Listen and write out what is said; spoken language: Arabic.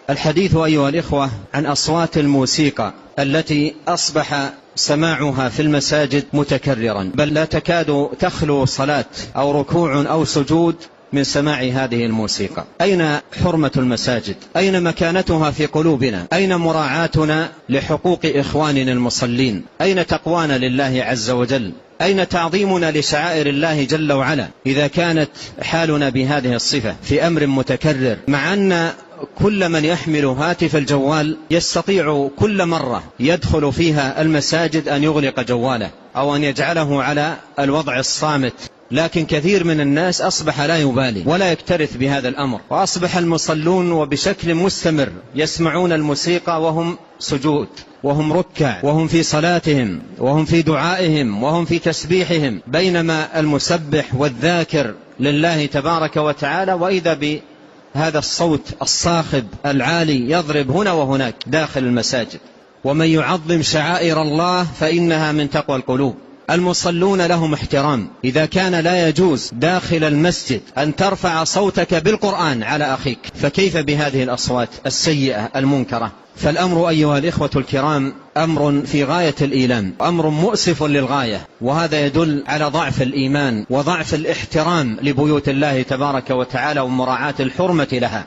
الحديث أيها الإخوة عن أصوات الموسيقى التي أصبح سماعها في المساجد متكررا، بل لا تكاد تخلو صلاة أو ركوع أو سجود من سماع هذه الموسيقى. أين حرمة المساجد؟ أين مكانتها في قلوبنا؟ أين مراعاتنا لحقوق إخواننا المصلين؟ أين تقوانا لله عز وجل؟ أين تعظيمنا لشعائر الله جل وعلا إذا كانت حالنا بهذه الصفة في أمر متكرر، مع أن كل من يحمل هاتف الجوال يستطيع كل مرة يدخل فيها المساجد أن يغلق جواله أو أن يجعله على الوضع الصامت، لكن كثير من الناس أصبح لا يبالي ولا يكترث بهذا الأمر، وأصبح المصلون وبشكل مستمر يسمعون الموسيقى وهم سجود وهم ركع وهم في صلاتهم وهم في دعائهم وهم في تسبيحهم، بينما المسبح والذاكر لله تبارك وتعالى وإذا بهذا الصوت الصاخب العالي يضرب هنا وهناك داخل المساجد. ومن يعظم شعائر الله فإنها من تقوى القلوب. المصلون لهم احترام، إذا كان لا يجوز داخل المسجد أن ترفع صوتك بالقرآن على أخيك، فكيف بهذه الأصوات السيئة المنكرة؟ فالأمر أيها الإخوة الكرام أمر في غاية الإيلام، أمر مؤسف للغاية، وهذا يدل على ضعف الإيمان وضعف الاحترام لبيوت الله تبارك وتعالى ومراعاة الحرمة لها.